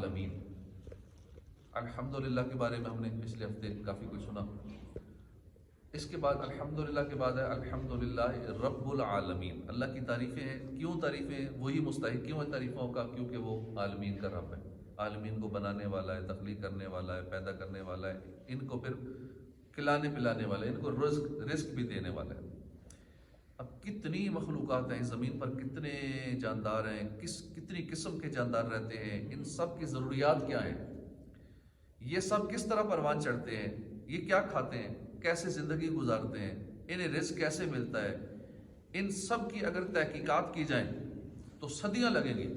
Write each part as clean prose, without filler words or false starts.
العالمین۔ الحمدللہ کے بارے میں ہم نے پچھلے ہفتے کافی کچھ سنا۔ اس کے بعد الحمدللہ کے بعد ہے الحمدللہ رب العالمین۔ اللہ کی تعریفیں ہیں۔ کیوں تعریفیں ہیں؟ وہی مستحق کیوں ہے تعریفوں کا؟ کیونکہ وہ عالمین کا رب ہے، عالمین کو بنانے والا ہے، تخلیق کرنے والا ہے، پیدا کرنے والا ہے، ان کو پھر کھلانے پلانے والا ہے، ان کو رزق بھی دینے والا ہے۔ اب کتنی مخلوقات ہیں زمین پر، کتنے جاندار ہیں، کتنی قسم کے جاندار رہتے ہیں، ان سب کی ضروریات کیا ہیں، یہ سب کس طرح پروان چڑھتے ہیں، یہ کیا کھاتے ہیں، کیسے زندگی گزارتے ہیں، انہیں رزق کیسے ملتا ہے، ان سب کی اگر تحقیقات کی جائیں تو صدیاں لگیں گی،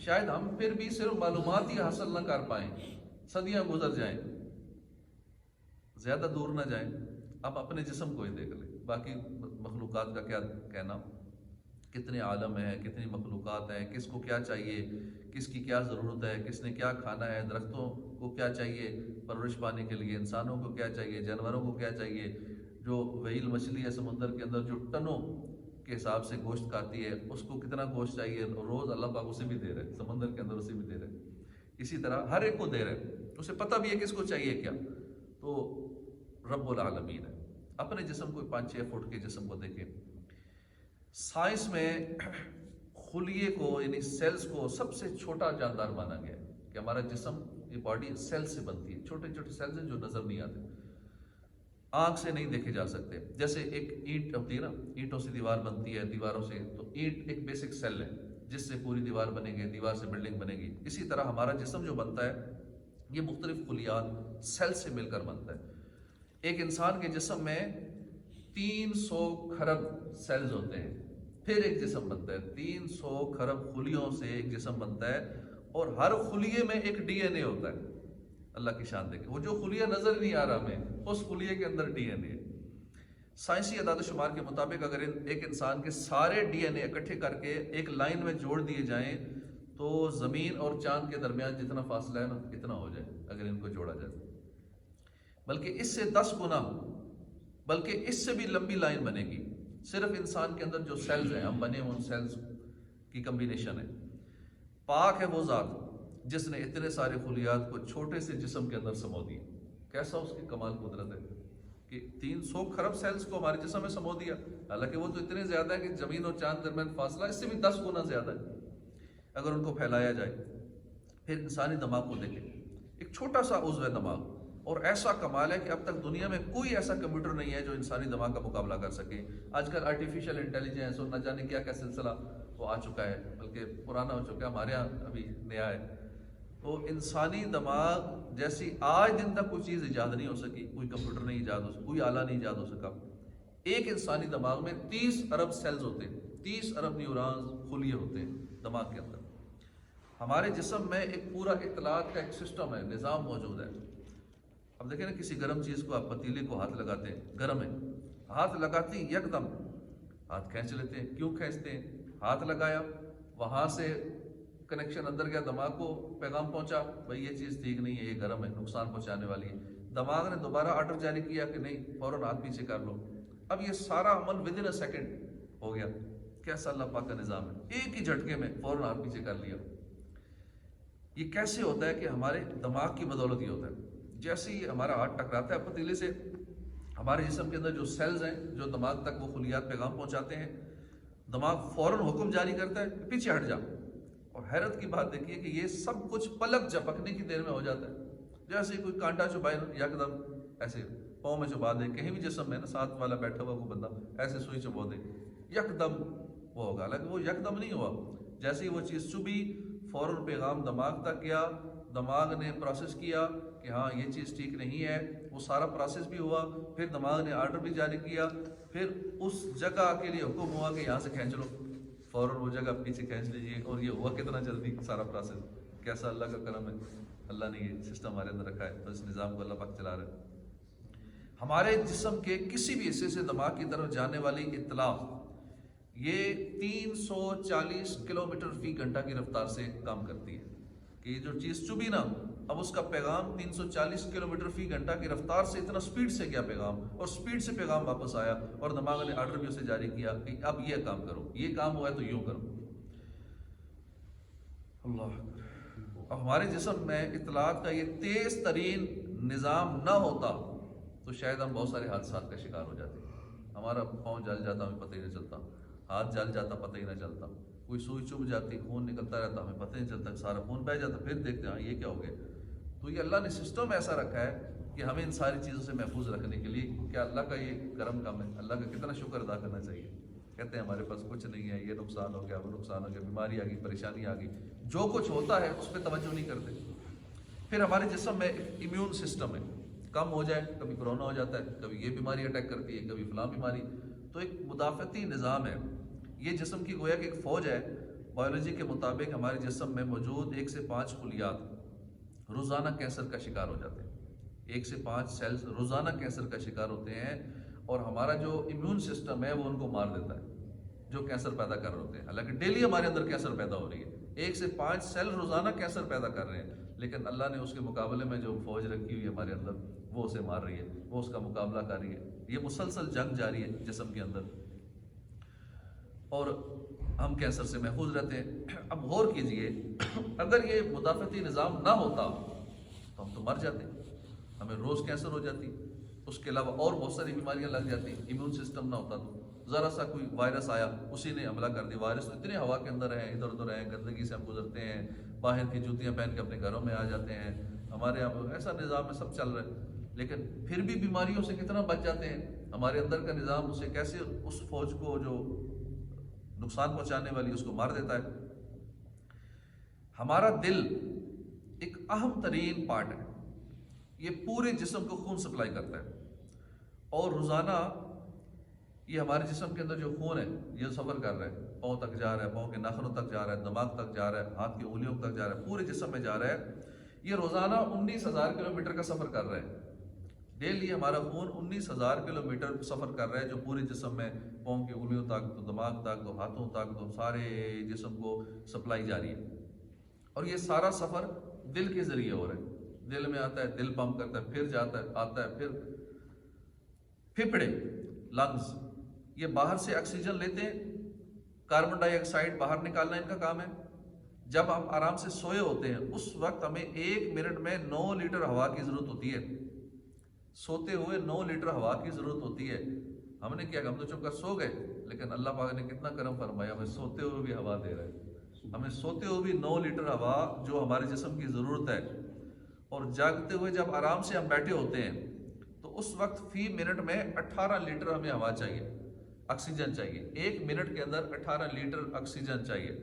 شاید ہم پھر بھی صرف معلومات ہی حاصل نہ کر پائیں، صدیاں گزر جائیں، زیادہ دور نہ جائیں۔ اب اپنے جسم کو ہی دیکھ لیں، باقی مخلوقات کا کیا کہنا، کتنے عالم ہیں، کتنی مخلوقات ہیں، کس کو کیا چاہیے، کس کی کیا ضرورت ہے، کس نے کیا کھانا ہے، درختوں کو کیا چاہیے پرورش پانے کے لیے، انسانوں کو کیا چاہیے، جانوروں کو کیا چاہیے، جو ویل مچھلی ہے سمندر کے اندر جو ٹنوں کے حساب سے گوشت کھاتی ہے، اس کو کتنا گوشت چاہیے، روز اللہ پاک اسے بھی دے رہے ہیں، سمندر کے اندر اسے بھی دے رہے ہیں، اسی طرح ہر ایک کو دے رہے ہیں، اسے پتہ بھی ہے کس کو چاہیے کیا۔ تو رب العالمین ہے۔ اپنے جسم کو 5-6 فٹ کے جسم کو دیکھیں، سائنس میں خلیے کو یعنی سیلز کو سب سے چھوٹا جاندار مانا گیا ہے کہ ہمارا جسم، یہ باڈی سیل سے بنتی ہے، چھوٹے چھوٹے سیلز ہیں جو نظر نہیں آتے، آنکھ سے نہیں دیکھے جا سکتے۔ جیسے ایک اینٹ ہوتی ہے نا، اینٹوں سے دیوار بنتی ہے، دیواروں سے، تو اینٹ ایک بیسک سیل ہے جس سے پوری دیوار بنے گی، دیوار سے بلڈنگ بنے گی۔ اسی طرح ہمارا جسم جو بنتا ہے یہ مختلف خلیات سیل سے مل کر بنتا ہے۔ ایک انسان کے جسم میں 300 کھرب سیلز ہوتے ہیں، پھر ایک جسم بنتا ہے، 300 کھرب خلیوں سے ایک جسم بنتا ہے، اور ہر خلیے میں ایک ڈی این اے ہوتا ہے۔ اللہ کی شان دیکھیں، وہ جو خلیہ نظر نہیں آ رہا ہمیں، اس خلیے کے اندر ڈی این اے۔ سائنسی اعداد و شمار کے مطابق اگر ایک انسان کے سارے ڈی این اے اکٹھے کر کے ایک لائن میں جوڑ دیے جائیں تو زمین اور چاند کے درمیان جتنا فاصلہ ہے نا اتنا ہو جائے اگر ان کو جوڑا جائے، بلکہ اس سے 10 گنا، بلکہ اس سے بھی لمبی لائن بنے گی۔ صرف انسان کے اندر جو سیلز ہیں، ہم بنے ان سیلز کی کمبینیشن ہے۔ پاک ہے وہ ذات جس نے اتنے سارے خلیات کو چھوٹے سے جسم کے اندر سمو دیا۔ کیسا اس کی کمال قدرت ہے کہ 300 کھرب سیلز کو ہمارے جسم میں سمو دیا، حالانکہ وہ تو اتنے زیادہ ہے کہ زمین اور چاند درمیان فاصلہ اس سے بھی 10 گنا زیادہ ہے اگر ان کو پھیلایا جائے۔ پھر انسانی دماغ کو دیکھیں، ایک چھوٹا سا عضو ہے دماغ، اور ایسا کمال ہے کہ اب تک دنیا میں کوئی ایسا کمپیوٹر نہیں ہے جو انسانی دماغ کا مقابلہ کر سکے۔ آج کل آرٹیفیشل انٹیلیجنس اور نہ جانے کیا کیا سلسلہ وہ آ چکا ہے، بلکہ پرانا ہو چکا ہے، ہمارے ہاں ابھی نیا ہے۔ تو انسانی دماغ جیسی آج دن تک کوئی چیز ایجاد نہیں ہو سکی، کوئی کمپیوٹر نہیں ایجاد ہو سکا، کوئی آلہ نہیں ایجاد ہو سکا۔ ایک انسانی دماغ میں 30 ارب سیلز ہوتے ہیں، 30 ارب نیورونز خلیے ہوتے ہیں دماغ کے اندر۔ ہمارے جسم میں ایک پورا اطلاعات کا ایک سسٹم ہے، نظام موجود ہے۔ اب دیکھیں نا، کسی گرم چیز کو آپ پتیلے کو ہاتھ لگاتے ہیں، گرم ہے، ہاتھ لگاتے ہیں یکدم ہاتھ کھینچ لیتے ہیں۔ کیوں کھینچتے ہیں؟ ہاتھ لگایا، وہاں سے کنیکشن اندر گیا، دماغ کو پیغام پہنچا بھائی یہ چیز ٹھیک نہیں ہے، یہ گرم ہے، نقصان پہنچانے والی ہے۔ دماغ نے دوبارہ آرڈر جاری کیا کہ نہیں، فوراً ہاتھ پیچھے کر لو۔ اب یہ سارا عمل ودن اے سیکنڈ ہو گیا۔ کیسا اللہ پاک کا نظام ہے، ایک ہی جھٹکے میں فوراً ہاتھ پیچھے کر لیا۔ یہ کیسے ہوتا ہے کہ ہمارے دماغ کی بدولت ہی ہوتا ہے۔ جیسے ہی ہمارا ہاتھ ٹکراتا ہے پتیلے سے، ہمارے جسم کے اندر جو سیلز ہیں جو دماغ تک وہ خلیات پیغام پہنچاتے ہیں، دماغ فوراً حکم جاری کرتا ہے کہ پیچھے ہٹ جا۔ اور حیرت کی بات دیکھیے کہ یہ سب کچھ پلک جھپکنے کی دیر میں ہو جاتا ہے۔ جیسے کوئی کانٹا چبھائے یکدم ایسے پاؤں میں چبھا دے، کہیں بھی جسم میں نا، ساتھ والا بیٹھا ہوا کوئی بندہ ایسے سوئی چبھا دے، یکدم وہ ہوگا، حالانکہ وہ یکدم نہیں ہوا۔ جیسے ہی وہ چیز چبھی فوراً پیغام دماغ تک گیا، دماغ نے پروسیس کیا کہ ہاں یہ چیز ٹھیک نہیں ہے، وہ سارا پروسیس بھی ہوا، پھر دماغ نے آرڈر بھی جاری کیا، پھر اس جگہ کے لیے حکم ہوا کہ یہاں سے کھینچ لو، فوراً وہ جگہ پیچھے کھینچ لیجیے۔ اور یہ ہوا کتنا جلدی سارا پروسیس، کیسا اللہ کا کرم ہے، اللہ نے یہ سسٹم ہمارے اندر رکھا ہے، تو اس نظام کو اللہ پاک چلا رہا ہے۔ ہمارے جسم کے کسی بھی حصے سے دماغ کی طرف جانے والی اطلاع یہ 340 کلومیٹر فی گھنٹہ کی رفتار سے کام کرتی ہے کہ یہ جو چیز چبھی نا، اب اس کا پیغام 340 کلومیٹر فی گھنٹہ کی رفتار سے اتنا سپیڈ سے گیا پیغام، اور سپیڈ سے پیغام واپس آیا، اور دماغ نے آرڈر بھی اسے جاری کیا کہ اب یہ کام کرو، یہ کام ہوا ہے تو یوں کرو۔ اللہ اکبر۔ اب ہمارے جسم میں اطلاعات کا یہ تیز ترین نظام نہ ہوتا تو شاید ہم بہت سارے حادثات کا شکار ہو جاتے. ہمارا پاؤں جل جاتا ہمیں پتہ ہی نہیں چلتا, ہاتھ جل جاتا پتہ ہی نہ چلتا, کوئی سوئی چبھ جاتی خون نکلتا رہتا ہمیں پتہ نہیں چلتا, سارا خون بہہ جاتا, پھر دیکھتے ہیں یہ کیا ہو گیا. تو یہ اللہ نے سسٹم ایسا رکھا ہے کہ ہمیں ان ساری چیزوں سے محفوظ رکھنے کے لیے. کیا اللہ کا یہ کرم کام ہے, اللہ کا کتنا شکر ادا کرنا چاہیے. کہتے ہیں ہمارے پاس کچھ نہیں ہے, یہ نقصان ہو گیا, وہ نقصان ہو گیا, بیماری آ گئی, پریشانی آ گئی. جو کچھ ہوتا ہے اس پہ توجہ نہیں کرتے. پھر ہمارے جسم میں ایک امیون سسٹم ہے, کم ہو جائے کبھی کرونا ہو جاتا ہے, کبھی یہ بیماری اٹیک کرتی ہے, کبھی فلاں بیماری. تو ایک مدافعتی نظام ہے. یہ جسم کی گویا کہ ایک فوج ہے. بایولوجی کے مطابق ہمارے جسم میں موجود 1 سے 5 خلیات روزانہ کینسر کا شکار ہو جاتے ہیں. 1 سے 5 سیلز روزانہ کینسر کا شکار ہوتے ہیں, اور ہمارا جو امیون سسٹم ہے وہ ان کو مار دیتا ہے جو کینسر پیدا کر رہے ہوتے ہیں. حالانکہ ڈیلی ہمارے اندر کینسر پیدا ہو رہی ہے, 1 سے 5 سیل روزانہ کینسر پیدا کر رہے ہیں, لیکن اللہ نے اس کے مقابلے میں جو فوج رکھی ہوئی ہے ہمارے اندر وہ اسے مار رہی ہے, وہ اس کا مقابلہ کر رہی ہے. یہ مسلسل جنگ جاری ہے جسم کے اندر, اور ہم کینسر سے محفوظ رہتے ہیں. اب غور کیجئے, اگر یہ مدافعتی نظام نہ ہوتا تو ہم تو مر جاتے, ہمیں روز کینسر ہو جاتی, اس کے علاوہ اور بہت ساری بیماریاں لگ جاتی. امیون سسٹم نہ ہوتا تو ذرا سا کوئی وائرس آیا اسی نے حملہ کر دیا. وائرس تو اتنے ہوا کے اندر ہیں, ادھر ادھر ہیں, گندگی سے ہم گزرتے ہیں, باہر کی جوتیاں پہن کے اپنے گھروں میں آ جاتے ہیں. ہمارے یہاں ایسا نظام ہے, سب چل رہا ہے, لیکن پھر بھی بیماریوں سے کتنا بچ جاتے ہیں. ہمارے اندر کا نظام اسے کیسے اس فوج کو جو نقصان پہنچانے والی اس کو مار دیتا ہے. ہمارا دل ایک اہم ترین پارٹ ہے, یہ پورے جسم کو خون سپلائی کرتا ہے, اور روزانہ یہ ہمارے جسم کے اندر جو خون ہے یہ سفر کر رہا ہے, پاؤں تک جا رہا ہے, پاؤں کے ناخنوں تک جا رہا ہے, دماغ تک جا رہا ہے, ہاتھ کی انگلیوں تک جا رہا ہے, پورے جسم میں جا رہا ہے. یہ روزانہ 19,000 کلومیٹر کا سفر کر رہا ہے. ڈیلی ہمارا خون 19,000 کلومیٹر سفر کر رہا ہے, جو پورے جسم میں پاؤں کی انگلیوں تک, تو دماغ تک, تو ہاتھوں تک, تو سارے جسم کو سپلائی جاری ہے. اور یہ سارا سفر دل کے ذریعے ہو رہا ہے. دل میں آتا ہے, دل پمپ کرتا ہے, پھر جاتا ہے, آتا ہے, پھر پھپھڑے لنگز یہ باہر سے آکسیجن لیتے ہیں, کاربن ڈائی آکسائڈ باہر نکالنا ان کا کام ہے. جب ہم آرام سے سوئے ہوتے ہیں اس وقت ہمیں 1 منٹ میں 9 لیٹر ہوا کی ضرورت ہوتی ہے. سوتے ہوئے 9 لیٹر ہوا کی ضرورت ہوتی ہے. ہم نے کیا, ہم تو چپ کر سو گئے, لیکن اللہ پاک نے کتنا کرم فرمایا, ہمیں سوتے ہوئے بھی ہوا دے رہا ہے. ہمیں سوتے ہوئے بھی 9 لیٹر ہوا جو ہمارے جسم کی ضرورت ہے. اور جاگتے ہوئے جب آرام سے ہم بیٹھے ہوتے ہیں تو اس وقت فی منٹ میں 18 لیٹر ہمیں ہوا چاہیے, آکسیجن چاہیے. 1 منٹ کے اندر 18 لیٹر آکسیجن چاہیے,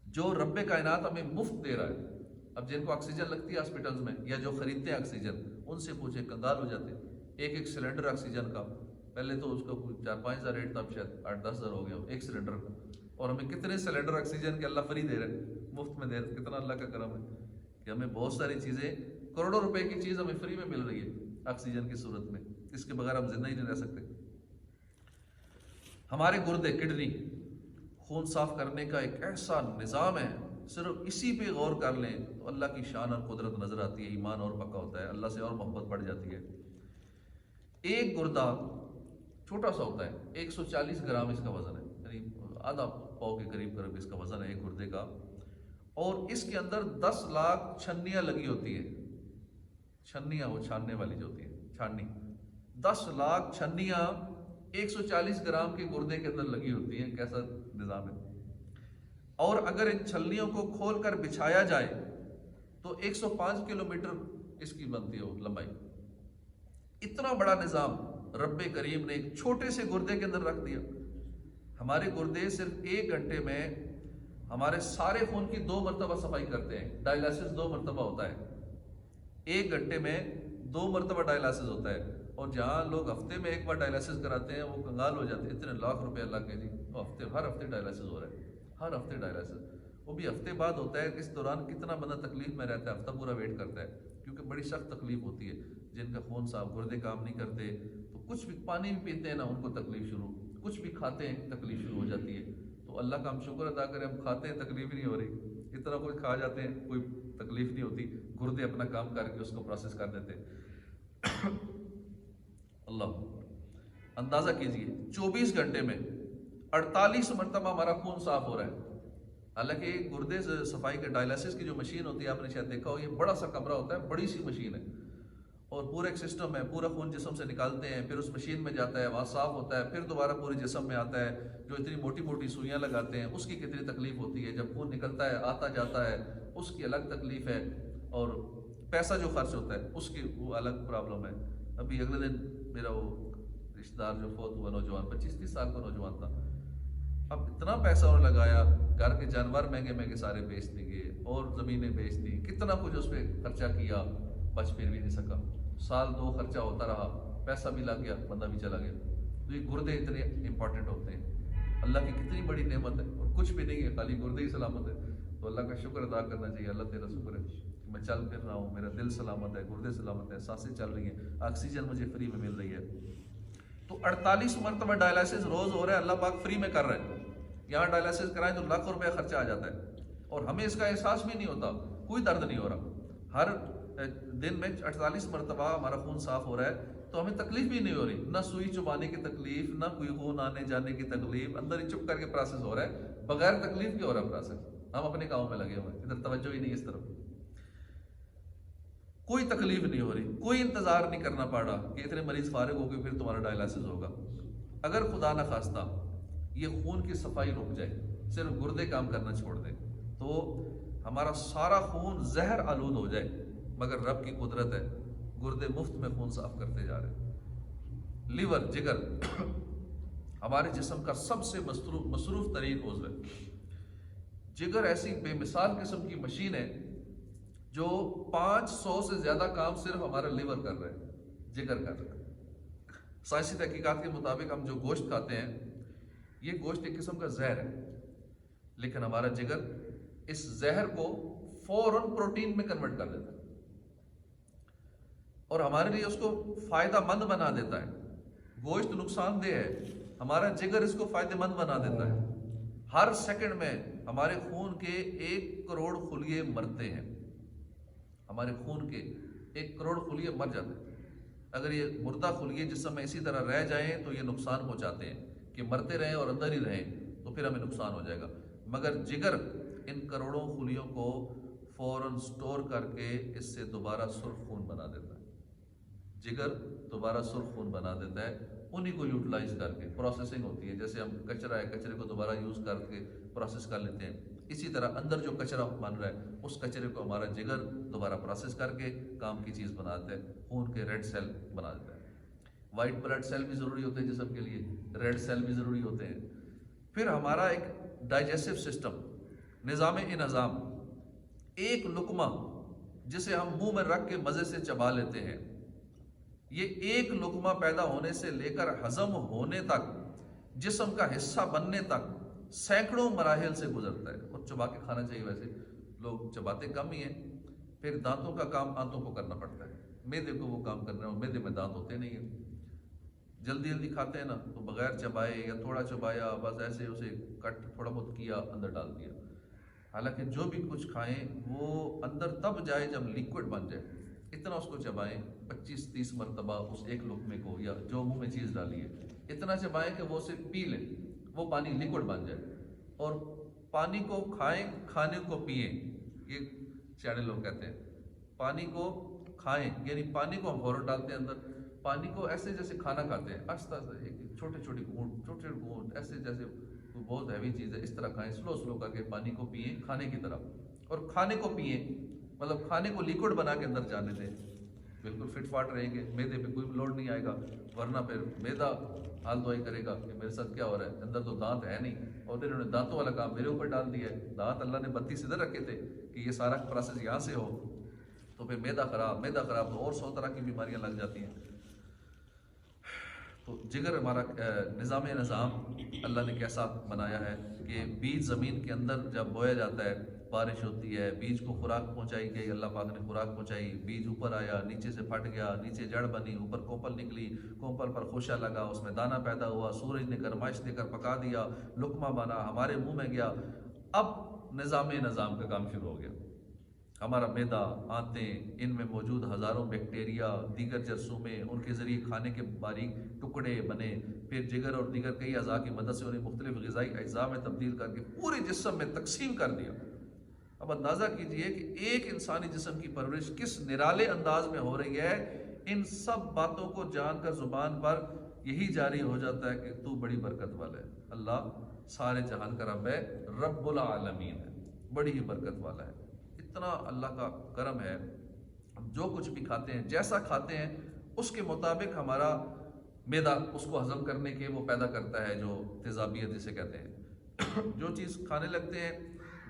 جو رب کائنات ہمیں مفت دے رہا ہے. اب جن کو آکسیجن لگتی ہے ہاسپٹلز میں یا جو خریدتے ہیں آکسیجن, ان سے پوچھے کنگال ہو جاتے ہیں. ایک سلنڈر آکسیجن کا, پہلے تو اس کا 4-5 ہزار ریٹ تھا, اب شاید 8-10 ہزار ہو گیا ایک سلنڈر کا. اور ہمیں کتنے سلنڈر آکسیجن کے اللہ فری دے رہے ہیں, مفت میں دے رہے ہیں. کتنا اللہ کا کرم ہے کہ ہمیں بہت ساری چیزیں, کروڑوں روپے کی چیز ہمیں فری میں مل رہی ہے آکسیجن کی صورت میں. اس کے بغیر ہم زندہ ہی نہیں رہ سکتے. ہمارے گردے, کڈنی, خون صاف کرنے کا ایک ایسا نظام ہے, صرف اسی پہ غور کر لیں تو اللہ کی شان اور قدرت نظر آتی ہے. ایمان اور پکا ہوتا ہے, اللہ سے اور محبت بڑھ جاتی ہے. ایک گردہ چھوٹا سا ہوتا ہے, 140 گرام اس کا وزن ہے, یعنی آدھا پاؤ کے قریب اس کا وزن ہے ایک گردے کا. اور اس کے اندر 10 لاکھ چھنیاں لگی ہوتی ہیں. چھنیاں, وہ چھاننے والی جو ہوتی ہے چھاننی, 10 لاکھ چھنیاں 140 گرام کے گردے کے اندر لگی ہوتی ہیں. کیسا نظام ہے. اور اگر ان چھلنیوں کو کھول کر بچھایا جائے تو 105 کلومیٹر اس کی بنتی ہے لمبائی. اتنا بڑا نظام رب کریم نے ایک چھوٹے سے گردے کے اندر رکھ دیا. ہمارے گردے صرف 1 گھنٹے میں ہمارے سارے خون کی 2 مرتبہ صفائی کرتے ہیں. ڈائلائسس 2 مرتبہ ہوتا ہے, 1 گھنٹے میں 2 مرتبہ ڈائلائسس ہوتا ہے. اور جہاں لوگ ہفتے میں 1 بار ڈائلائسس کراتے ہیں وہ کنگال ہو جاتے ہیں. اتنے لاکھ روپے اللہ کے, جی وہ ہر ہفتے ڈائلائسس ہو رہا ہے, ہر ہفتے ڈائلائسس. وہ بھی ہفتے بعد ہوتا ہے. اس دوران کتنا بندہ تکلیف میں رہتا ہے, ہفتہ پورا ویٹ کرتا ہے, کیونکہ بڑی سخت تکلیف ہوتی ہے. جن کا خون صاف, گردے کام نہیں کرتے تو کچھ بھی پانی بھی پیتے ہیں نا ان کو تکلیف شروع, کچھ بھی کھاتے ہیں تکلیف شروع ہو جاتی ہے. تو اللہ کا ہم شکر ادا کریں, ہم کھاتے ہیں تکلیف نہیں ہو رہی. اتنا کوئی کھا جاتے ہیں کوئی تکلیف نہیں ہوتی, گردے اپنا کام کر کے اس کو پروسیس کر دیتے ہیں. اللہ اندازہ کیجئے 24 گھنٹے میں 48 مرتبہ ہمارا خون صاف ہو رہا ہے. حالانکہ گردے سے صفائی کے ڈائلسس کی جو مشین ہوتی ہے آپ نے شاید دیکھا ہو، یہ بڑا سا کمرہ ہوتا ہے، بڑی سی مشین ہے اور پورا ایک سسٹم ہے، پورا خون جسم سے نکالتے ہیں، پھر اس مشین میں جاتا ہے، وہاں صاف ہوتا ہے، پھر دوبارہ پورے جسم میں آتا ہے، جو اتنی موٹی موٹی سوئیاں لگاتے ہیں اس کی کتنی تکلیف ہوتی ہے، جب خون نکلتا ہے آتا جاتا ہے اس کی الگ تکلیف ہے، اور پیسہ جو خرچ ہوتا ہے اس کی وہ الگ پرابلم ہے۔ ابھی اگلے دن میرا وہ رشتہ دار جو فوت ہوا نوجوان، 25-30 سال کا نوجوان تھا، اب اتنا پیسہ انہوں نے لگایا، گھر کے جانور مہنگے مہنگے سارے بیچ دیے اور زمینیں بیچ دی، کتنا کچھ اس پہ خرچہ کیا، بچ پھر بھی نہیں سکا، سال 2 خرچہ ہوتا رہا، پیسہ بھی لگ گیا، بندہ بھی چلا گیا۔ تو یہ گردے اتنے امپورٹنٹ ہوتے ہیں، اللہ کی کتنی بڑی نعمت ہے، اور کچھ بھی نہیں ہے، خالی گردے ہی سلامت ہے، تو اللہ کا شکر ادا کرنا چاہیے۔ اللہ تیرا شکر ہے کہ میں چل پھر رہا ہوں، میرا دل سلامت ہے، گردے سلامت ہیں، سانسیں چل رہی ہیں، آکسیجن مجھے فری میں مل رہی ہے۔ تو 48 مرتبہ ڈائلسس روز ہو رہا ہے، اللہ پاک فری میں کر رہے ہیں۔ یہاں ڈائلسس کرائیں تو لاکھوں روپے خرچہ آ جاتا ہے اور ہمیں اس کا احساس بھی نہیں ہوتا، کوئی درد نہیں ہو رہا، ہر دن میں 48 مرتبہ ہمارا خون صاف ہو رہا ہے، تو ہمیں تکلیف بھی نہیں ہو رہی، نہ سوئی چبانے کی تکلیف، نہ کوئی خون آنے جانے کی تکلیف، اندر ہی چپ کر کے پروسیس ہو رہا ہے، بغیر تکلیف کے ہو رہا ہے پروسیس، ہم اپنے کاموں میں لگے ہوئے ہیں، ادھر توجہ ہی نہیں اس طرف، کوئی تکلیف نہیں ہو رہی، کوئی انتظار نہیں کرنا پڑ رہا کہ اتنے مریض فارغ ہو کے پھر تمہارا ڈائلسس ہوگا۔ اگر خدا نہ خواستہ یہ خون کی صفائی رک جائے، صرف گردے کام کرنا چھوڑ دیں، تو ہمارا سارا خون زہر آلود ہو جائے، مگر رب کی قدرت ہے، گردے مفت میں خون صاف کرتے جا رہے ہیں۔ لیور، جگر ہمارے جسم کا سب سے مصروف ترین عضو ہے۔ جگر ایسی بے مثال قسم کی مشین ہے جو 500 سے زیادہ کام صرف ہمارا لیور کر رہا ہے، جگر کر رہا ہے۔ سائنسی تحقیقات کے مطابق ہم جو گوشت کھاتے ہیں، یہ گوشت ایک قسم کا زہر ہے، لیکن ہمارا جگر اس زہر کو فوراً پروٹین میں کنورٹ کر دیتا ہے اور ہمارے لیے اس کو فائدہ مند بنا دیتا ہے۔ گوشت نقصان دہ ہے، ہمارا جگر اس کو فائدہ مند بنا دیتا ہے۔ ہر سیکنڈ میں ہمارے خون کے 1 کروڑ خلیے مرتے ہیں، ہمارے خون کے 1 کروڑ خلیے مر جاتے ہیں۔ اگر یہ مردہ خلیے جسم میں اسی طرح رہ جائیں تو یہ نقصان پہنچاتے ہیں کہ مرتے رہیں اور اندر ہی رہیں تو پھر ہمیں نقصان ہو جائے گا، مگر جگر ان کروڑوں خلیوں کو فوراً سٹور کر کے اس سے دوبارہ سرخ خون بنا دیتا ہے۔ جگر دوبارہ سرخ خون بنا دیتا ہے، انہی کو یوٹیلائز کر کے پروسیسنگ ہوتی ہے، جیسے ہم کچرا ہے، کچرے کو دوبارہ یوز کر کے پروسیس کر لیتے ہیں، اسی طرح اندر جو کچرا بن رہا ہے اس کچرے کو ہمارا جگر دوبارہ پروسیس کر کے کام کی چیز بنا دیتا ہے، خون کے ریڈ سیل بنا دیتا ہے۔ وائٹ بلڈ سیل بھی ضروری ہوتے ہیں جسم کے لیے، ریڈ سیل بھی ضروری ہوتے ہیں۔ پھر ہمارا ایک ڈائجسٹو سسٹم، نظام انہضام، ایک لقمہ جسے ہم منہ میں رکھ کے مزے سے چبا لیتے ہیں، یہ ایک لقمہ پیدا ہونے سے لے کر ہضم ہونے تک، جسم کا حصہ بننے تک سینکڑوں مراحل سے گزرتا ہے، اور چبا کے کھانا چاہیے، ویسے لوگ چباتے کم ہی ہیں۔ پھر دانتوں کا کام آنتوں کو کرنا پڑتا ہے، معدے کو وہ کام کرنا ہے، اور معدے میں دانت ہوتے نہیں ہیں، جلدی جلدی کھاتے ہیں نا، تو بغیر چبائے یا تھوڑا چبایا بس ایسے اسے کٹ تھوڑا بہت کیا اندر ڈال دیا، حالانکہ جو بھی کچھ کھائیں وہ اندر تب جائے جب لیکوڈ بن جائے، اتنا اس کو چبائیں 25-30 مرتبہ اس ایک لقمے کو یا جو منہ میں چیز ڈالی ہے اتنا چبائیں کہ وہ اسے پی لیں، وہ پانی لیکوڈ بن جائے، اور پانی کو کھائیں، کھانے کو پئیں، یہ سیانے لوگ کہتے ہیں پانی کو کھائیں، یعنی پانی کو ہم فوراً ڈالتے ہیں اندر، پانی کو ایسے جیسے کھانا کھاتے ہیں، آہستہ آہستہ ایک چھوٹے چھوٹے گھونٹ، چھوٹے چھوٹے گھونٹ، ایسے جیسے کوئی بہت ہیوی چیز ہے اس طرح کھائیں، سلو سلو کر کے پانی کو پئیں کھانے کی طرح، اور کھانے کو پئیں مطلب کھانے کو لیکوڈ بنا کے اندر جانے دیں، بالکل فٹ فاٹ رہیں گے، معدے پہ کوئی لوڈ نہیں آئے گا، ورنہ پھر معدہ حال دعائی کرے گا کہ میرے ساتھ کیا ہو رہا ہے، اندر تو دانت ہے نہیں، اور انہوں نے دانتوں والا کام میرے اوپر ڈال دیا ہے، دانت اللہ نے 32 ادھر رکھے تھے کہ یہ سارا پروسیس یہاں سے ہو، تو پھر معدہ خراب تو اور 100 طرح کی بیماریاں لگ جاتی ہیں۔ تو جگر ہمارا نظام نظام اللہ نے کیسا بنایا ہے کہ بیج زمین کے اندر جب بویا جاتا ہے، بارش ہوتی ہے، بیج کو خوراک پہنچائی گئی، اللہ پاک نے خوراک پہنچائی، بیج اوپر آیا، نیچے سے پھٹ گیا، نیچے جڑ بنی، اوپر کوپل نکلی، کوپل پر خوشہ لگا، اس میں دانہ پیدا ہوا، سورج نے گرمائش دے کر پکا دیا، لقمہ بنا، ہمارے منہ میں گیا، اب نظام نظام کا کام شروع ہو گیا۔ ہمارا معدہ، آنتیں، ان میں موجود ہزاروں بیکٹیریا، دیگر جرثومیں، ان کے ذریعے کھانے کے باریک ٹکڑے بنے، پھر جگر اور دیگر کئی اعضاء کی مدد سے انہیں مختلف غذائی اجزاء میں تبدیل کر کے پورے جسم میں تقسیم کر دیا۔ اب اندازہ کیجئے کہ ایک انسانی جسم کی پرورش کس نرالے انداز میں ہو رہی ہے۔ ان سب باتوں کو جان کر زبان پر یہی جاری ہو جاتا ہے کہ تو بڑی برکت والا ہے، اللہ سارے جہان کا رب ہے، رب العالمین ہے، بڑی ہی برکت والا ہے۔ اتنا اللہ کا کرم ہے، ہم جو کچھ بھی کھاتے ہیں، جیسا کھاتے ہیں اس کے مطابق ہمارا معدہ اس کو ہضم کرنے کے وہ پیدا کرتا ہے، جو تیزابیت جسے کہتے ہیں۔ جو چیز کھانے لگتے ہیں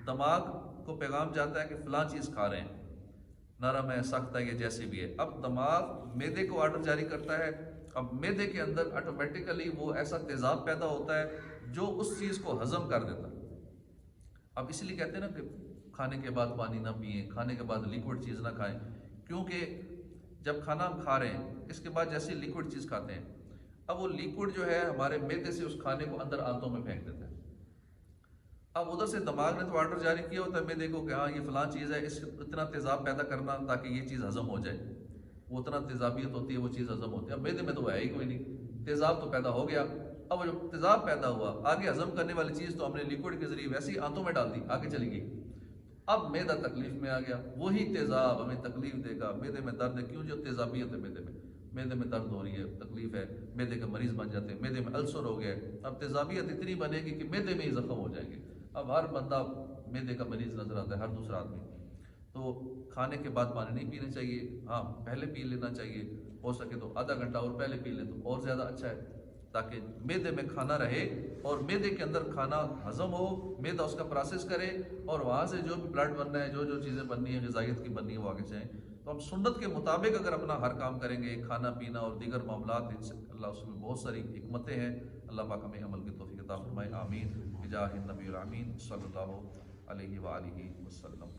دماغ کو پیغام جاتا ہے کہ فلاں چیز کھا رہے ہیں، نرم ہے، سخت ہے، یہ جیسی بھی ہے۔ اب دماغ معدے کو آرڈر جاری کرتا ہے، اب معدے کے اندر آٹومیٹیکلی وہ ایسا تیزاب پیدا ہوتا ہے جو اس چیز کو ہضم کر دیتا ہے۔ اب اس لیے کہتے ہیں نا کہ کھانے کے بعد پانی نہ پئیں، کھانے کے بعد لیکوڈ چیز نہ کھائیں، کیونکہ جب کھانا ہم کھا رہے ہیں اس کے بعد جیسے لیکوڈ چیز کھاتے ہیں، اب وہ لیکوڈ جو ہے ہمارے معدے سے اس کھانے کو اندر آنتوں میں پھینک دیتا ہے۔ اب ادھر سے دماغ نے تو آرڈر جاری کیا ہوتا ہے معدے کو کہ ہاں یہ فلاں چیز ہے، اس اتنا تیزاب پیدا کرنا تاکہ یہ چیز ہضم ہو جائے، وہ اتنا تیزابیت ہوتی ہے، وہ چیز ہضم ہوتی ہے۔ اب معدے میں تو ہے ہی کوئی نہیں، تیزاب تو پیدا ہو گیا، اب وہ جو تیزاب پیدا ہوا آگے ہضم کرنے والی چیز تو ہم نے لیکوڈ کے ذریعے ویسے ہی آنتوں میں ڈال دی، آگے چلی گئی، اب معدہ تکلیف میں آ گیا، وہی تیزاب ہمیں تکلیف دے گا، معدے میں درد ہے، کیوں؟ جو تیزابیت ہے معدے میں درد ہو رہی ہے، تکلیف ہے، معدے کے مریض بن جاتے ہیں، معدے میں السر ہو گیا، اب تیزابیت اتنی بنے گی کہ معدے میں ہی زخم ہو جائیں گے۔ اب ہر بندہ معدے کا مریض نظر آتا ہے، ہر دوسرا آدمی۔ تو کھانے کے بعد پانی نہیں پینا چاہیے، ہاں پہلے پی لینا چاہیے، ہو سکے تو آدھا گھنٹہ اور پہلے پی لیں تو اور زیادہ اچھا ہے، تاکہ معدے میں کھانا رہے اور معدے کے اندر کھانا ہضم ہو، معدہ اس کا پروسیس کرے اور وہاں سے جو بھی بلڈ بننا ہے، جو جو چیزیں بننی ہیں غذائیت کی بننی ہے وہ آگے جائیں۔ تو ہم سنت کے مطابق اگر اپنا ہر کام کریں گے، کھانا پینا اور دیگر معاملات، ان سے اللہ اس میں بہت ساری حکمتیں ہیں، اللہ پاک ہمیں عمل کی توفیق عطا فرمائے، آمین بجاہ النبی الامین صلی اللہ علیہ وآلہ وسلم۔